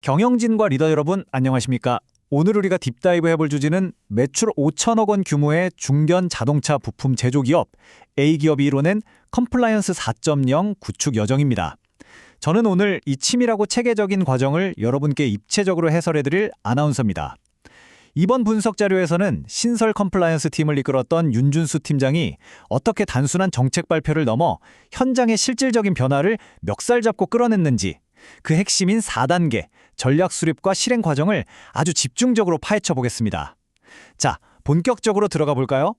경영진과 리더 여러분 안녕하십니까? 오늘 우리가 딥다이브 해볼 주제는 매출 5천억 원 규모의 중견 자동차 부품 제조기업 A기업이 이뤄낸 컴플라이언스 4.0 구축 여정입니다. 저는 오늘 이 치밀하고 체계적인 과정을 여러분께 입체적으로 해설해드릴 아나운서입니다. 이번 분석 자료에서는 신설 컴플라이언스 팀을 이끌었던 윤준수 팀장이 어떻게 단순한 정책 발표를 넘어 현장의 실질적인 변화를 멱살 잡고 끌어냈는지, 그 핵심인 4단계 전략 수립과 실행 과정을 아주 집중적으로 파헤쳐 보겠습니다. 자, 본격적으로 들어가 볼까요?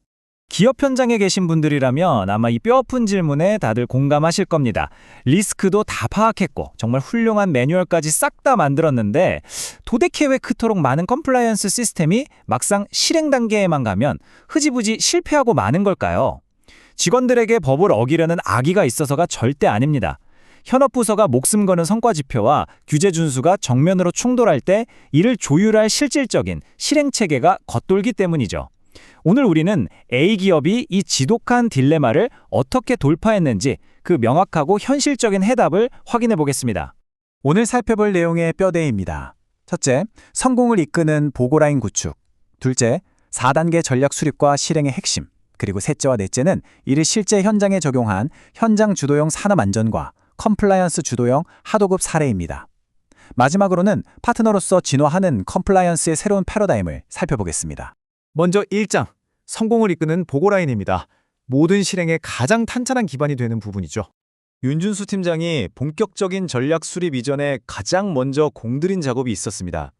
기업 현장에 계신 분들이라면 아마 이 뼈아픈 질문에 다들 공감하실 겁니다. 리스크도 다 파악했고 정말 훌륭한 매뉴얼까지 싹 다 만들었는데 도대체 왜 그토록 많은 컴플라이언스 시스템이 막상 실행 단계에만 가면 흐지부지 실패하고 마는 걸까요? 직원들에게 법을 어기려는 악의가 있어서가 절대 아닙니다. 현업부서가 목숨 거는 성과 지표와 규제 준수가 정면으로 충돌할 때 이를 조율할 실질적인 실행 체계가 겉돌기 때문이죠. 오늘 우리는 A기업이 이 지독한 딜레마를 어떻게 돌파했는지 그 명확하고 현실적인 해답을 확인해 보겠습니다. 오늘 살펴볼 내용의 뼈대입니다. 첫째, 성공을 이끄는 보고라인 구축. 둘째, 4단계 전략 수립과 실행의 핵심. 그리고 셋째와 넷째는 이를 실제 현장에 적용한 현장 주도형 산업 안전과 컴플라이언스 주도형 하도급 사례입니다. 마지막으로는 파트너로서 진화하는 컴플라이언스의 새로운 패러다임을 살펴보겠습니다. 먼저 1장, 성공을 이끄는 보고라인입니다. 모든 실행에 가장 탄탄한 기반이 되는 부분이죠. 윤준수 팀장이 본격적인 전략 수립 이전에 가장 먼저 공들인 작업이 있었습니다.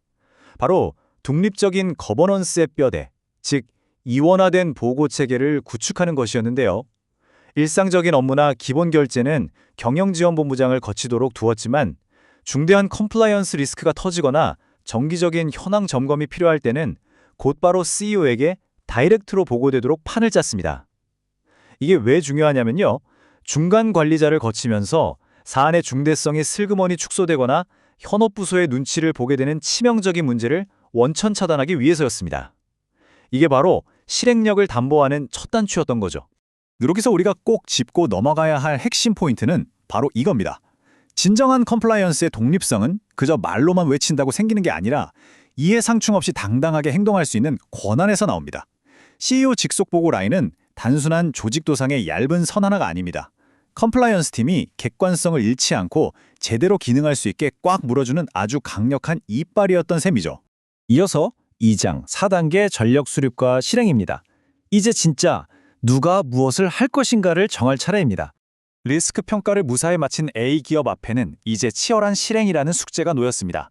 바로 독립적인 거버넌스의 뼈대, 즉 이원화된 보고 체계를 구축하는 것이었는데요. 일상적인 업무나 기본 결제는 경영지원본부장을 거치도록 두었지만 중대한 컴플라이언스 리스크가 터지거나 정기적인 현황 점검이 필요할 때는 곧바로 CEO에게 다이렉트로 보고되도록 판을 짰습니다. 이게 왜 중요하냐면요. 중간 관리자를 거치면서 사안의 중대성이 슬그머니 축소되거나 현업부서의 눈치를 보게 되는 치명적인 문제를 원천 차단하기 위해서였습니다. 이게 바로 실행력을 담보하는 첫 단추였던 거죠. 여기서 우리가 꼭 짚고 넘어가야 할 핵심 포인트는 바로 이겁니다. 진정한 컴플라이언스의 독립성은 그저 말로만 외친다고 생기는 게 아니라 이해상충 없이 당당하게 행동할 수 있는 권한에서 나옵니다. CEO 직속 보고 라인은 단순한 조직 도상의 얇은 선 하나가 아닙니다. 컴플라이언스 팀이 객관성을 잃지 않고 제대로 기능할 수 있게 꽉 물어주는 아주 강력한 이빨이었던 셈이죠. 이어서 2장 4단계 전력 수립과 실행입니다. 이제 진짜 누가 무엇을 할 것인가를 정할 차례입니다. 리스크 평가를 무사히 마친 A기업 앞에는 이제 치열한 실행이라는 숙제가 놓였습니다.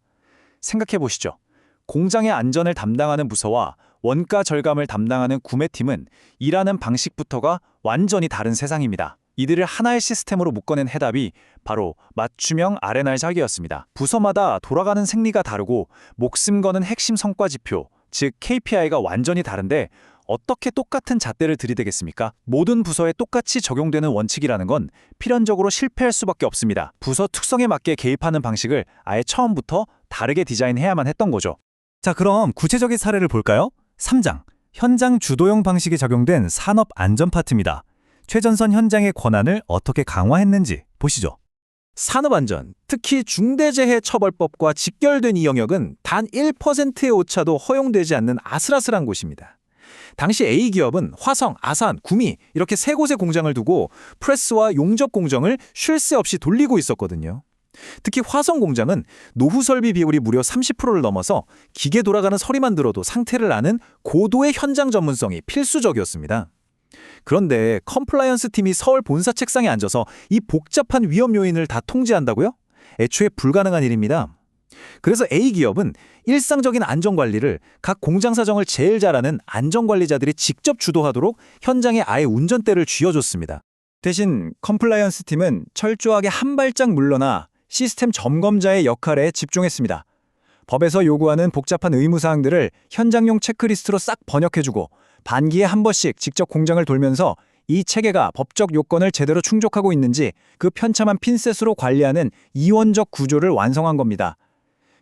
생각해 보시죠. 공장의 안전을 담당하는 부서와 원가 절감을 담당하는 구매팀은 일하는 방식부터가 완전히 다른 세상입니다. 이들을 하나의 시스템으로 묶어낸 해답이 바로 맞춤형 R&R 자기였습니다. 부서마다 돌아가는 생리가 다르고 목숨 거는 핵심 성과 지표, 즉 KPI가 완전히 다른데 어떻게 똑같은 잣대를 들이대겠습니까? 모든 부서에 똑같이 적용되는 원칙이라는 건 필연적으로 실패할 수밖에 없습니다. 부서 특성에 맞게 개입하는 방식을 아예 처음부터 다르게 디자인해야만 했던 거죠. 자, 그럼 구체적인 사례를 볼까요? 3장, 현장 주도형 방식이 적용된 산업 안전 파트입니다. 최전선 현장의 권한을 어떻게 강화했는지 보시죠. 산업안전, 특히 중대재해처벌법과 직결된 이 영역은 단 1%의 오차도 허용되지 않는 아슬아슬한 곳입니다. 당시 A기업은 화성, 아산, 구미 이렇게 세 곳의 공장을 두고 프레스와 용접 공정을 쉴 새 없이 돌리고 있었거든요. 특히 화성 공장은 노후 설비 비율이 무려 30%를 넘어서 기계 돌아가는 소리만 들어도 상태를 아는 고도의 현장 전문성이 필수적이었습니다. 그런데 컴플라이언스 팀이 서울 본사 책상에 앉아서 이 복잡한 위험 요인을 다 통제한다고요? 애초에 불가능한 일입니다. 그래서 A기업은 일상적인 안전관리를 각 공장 사정을 제일 잘 아는 안전관리자들이 직접 주도하도록 현장에 아예 운전대를 쥐어줬습니다. 대신 컴플라이언스 팀은 철저하게 한 발짝 물러나 시스템 점검자의 역할에 집중했습니다. 법에서 요구하는 복잡한 의무사항들을 현장용 체크리스트로 싹 번역해주고 반기에 한 번씩 직접 공장을 돌면서 이 체계가 법적 요건을 제대로 충족하고 있는지 그 편참한 핀셋으로 관리하는 이원적 구조를 완성한 겁니다.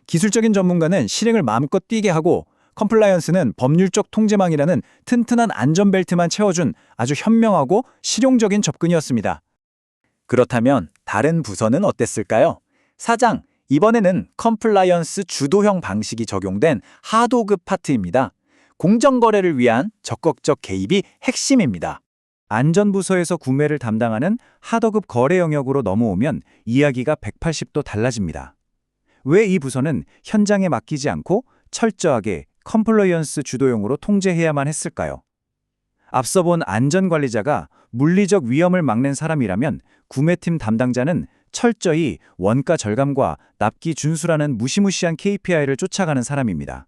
기술적인 전문가는 실행을 마음껏 뛰게 하고 컴플라이언스는 법률적 통제망이라는 튼튼한 안전벨트만 채워준 아주 현명하고 실용적인 접근이었습니다. 그렇다면 다른 부서는 어땠을까요? 4장, 이번에는 컴플라이언스 주도형 방식이 적용된 하도급 파트입니다. 공정거래를 위한 적극적 개입이 핵심입니다. 안전부서에서 구매를 담당하는 하도급 거래 영역으로 넘어오면 이야기가 180도 달라집니다. 왜 이 부서는 현장에 맡기지 않고 철저하게 컴플라이언스 주도형으로 통제해야만 했을까요? 앞서 본 안전관리자가 물리적 위험을 막는 사람이라면 구매팀 담당자는 철저히 원가 절감과 납기 준수라는 무시무시한 KPI를 쫓아가는 사람입니다.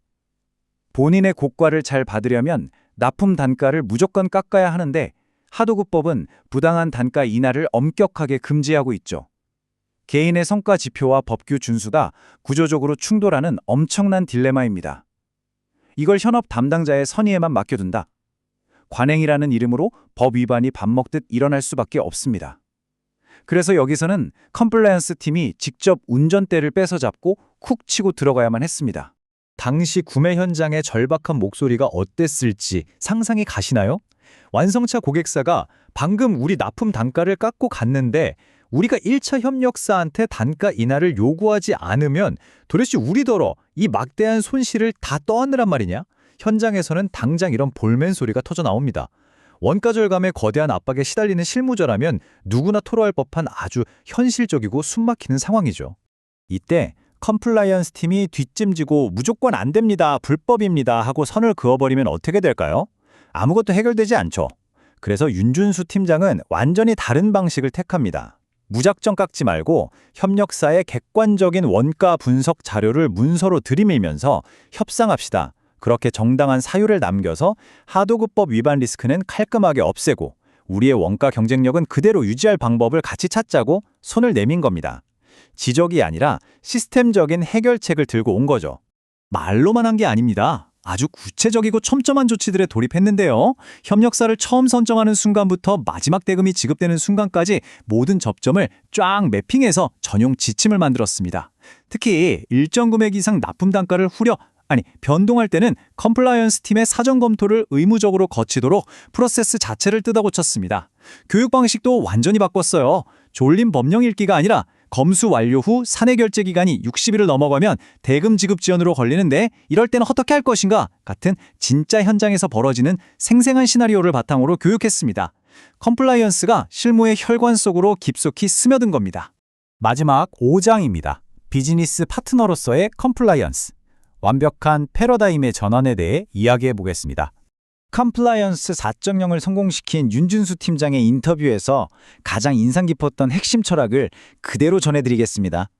본인의 고가를 잘 받으려면 납품 단가를 무조건 깎아야 하는데 하도급법은 부당한 단가 인하를 엄격하게 금지하고 있죠. 개인의 성과 지표와 법규 준수가 구조적으로 충돌하는 엄청난 딜레마입니다. 이걸 현업 담당자의 선의에만 맡겨둔다. 관행이라는 이름으로 법 위반이 밥 먹듯 일어날 수밖에 없습니다. 그래서 여기서는 컴플라이언스 팀이 직접 운전대를 뺏어잡고 쿡 치고 들어가야만 했습니다. 당시 구매 현장의 절박한 목소리가 어땠을지 상상이 가시나요? 완성차 고객사가 방금 우리 납품 단가를 깎고 갔는데 우리가 1차 협력사한테 단가 인하를 요구하지 않으면 도대체 우리더러 이 막대한 손실을 다 떠안으란 말이냐? 현장에서는 당장 이런 볼멘 소리가 터져 나옵니다. 원가 절감의 거대한 압박에 시달리는 실무자라면 누구나 토로할 법한 아주 현실적이고 숨막히는 상황이죠. 이때 컴플라이언스 팀이 뒷짐지고 무조건 안 됩니다, 불법입니다 하고 선을 그어버리면 어떻게 될까요? 아무것도 해결되지 않죠. 그래서 윤준수 팀장은 완전히 다른 방식을 택합니다. 무작정 깎지 말고 협력사의 객관적인 원가 분석 자료를 문서로 들이밀면서 협상합시다. 그렇게 정당한 사유를 남겨서 하도급법 위반 리스크는 깔끔하게 없애고 우리의 원가 경쟁력은 그대로 유지할 방법을 같이 찾자고 손을 내민 겁니다. 지적이 아니라 시스템적인 해결책을 들고 온 거죠. 말로만 한 게 아닙니다. 아주 구체적이고 촘촘한 조치들에 돌입했는데요. 협력사를 처음 선정하는 순간부터 마지막 대금이 지급되는 순간까지 모든 접점을 쫙 매핑해서 전용 지침을 만들었습니다. 특히 일정 금액 이상 납품 단가를 변동할 때는 컴플라이언스 팀의 사전 검토를 의무적으로 거치도록 프로세스 자체를 뜯어 고쳤습니다. 교육 방식도 완전히 바꿨어요. 졸린 법령 읽기가 아니라 검수 완료 후 사내 결제 기간이 60일을 넘어가면 대금 지급 지연으로 걸리는데 이럴 때는 어떻게 할 것인가 같은 진짜 현장에서 벌어지는 생생한 시나리오를 바탕으로 교육했습니다. 컴플라이언스가 실무의 혈관 속으로 깊숙이 스며든 겁니다. 마지막 5장입니다. 비즈니스 파트너로서의 컴플라이언스. 완벽한 패러다임의 전환에 대해 이야기해 보겠습니다. 컴플라이언스 4.0을 성공시킨 윤준수 팀장의 인터뷰에서 가장 인상 깊었던 핵심 철학을 그대로 전해드리겠습니다.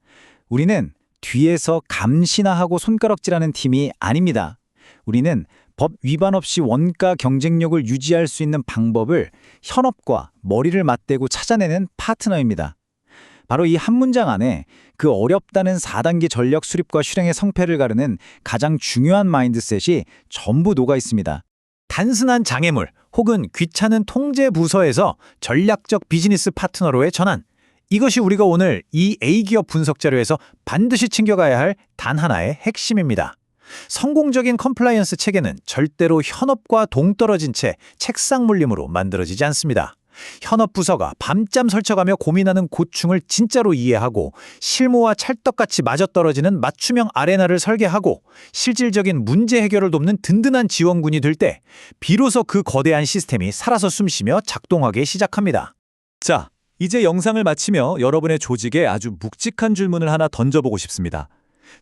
우리는 뒤에서 감시나 하고 손가락질하는 팀이 아닙니다. 우리는 법 위반 없이 원가 경쟁력을 유지할 수 있는 방법을 현업과 머리를 맞대고 찾아내는 파트너입니다. 바로 이 한 문장 안에 그 어렵다는 4단계 전략 수립과 실행의 성패를 가르는 가장 중요한 마인드셋이 전부 녹아 있습니다. 단순한 장애물 혹은 귀찮은 통제 부서에서 전략적 비즈니스 파트너로의 전환. 이것이 우리가 오늘 이 A기업 분석 자료에서 반드시 챙겨가야 할 단 하나의 핵심입니다. 성공적인 컴플라이언스 체계는 절대로 현업과 동떨어진 채 책상 물림으로 만들어지지 않습니다. 현업 부서가 밤잠 설쳐가며 고민하는 고충을 진짜로 이해하고 실무와 찰떡같이 맞아떨어지는 맞춤형 아레나를 설계하고 실질적인 문제 해결을 돕는 든든한 지원군이 될 때 비로소 그 거대한 시스템이 살아서 숨쉬며 작동하기 시작합니다. 자, 이제 영상을 마치며 여러분의 조직에 아주 묵직한 질문을 하나 던져보고 싶습니다.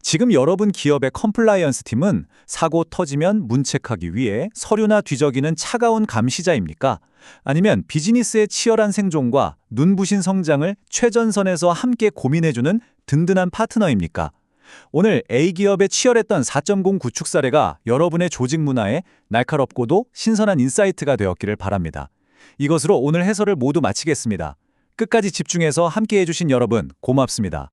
지금 여러분 기업의 컴플라이언스 팀은 사고 터지면 문책하기 위해 서류나 뒤적이는 차가운 감시자입니까? 아니면 비즈니스의 치열한 생존과 눈부신 성장을 최전선에서 함께 고민해주는 든든한 파트너입니까? 오늘 A기업의 치열했던 4.0 구축 사례가 여러분의 조직 문화에 날카롭고도 신선한 인사이트가 되었기를 바랍니다. 이것으로 오늘 해설을 모두 마치겠습니다. 끝까지 집중해서 함께 해주신 여러분 고맙습니다.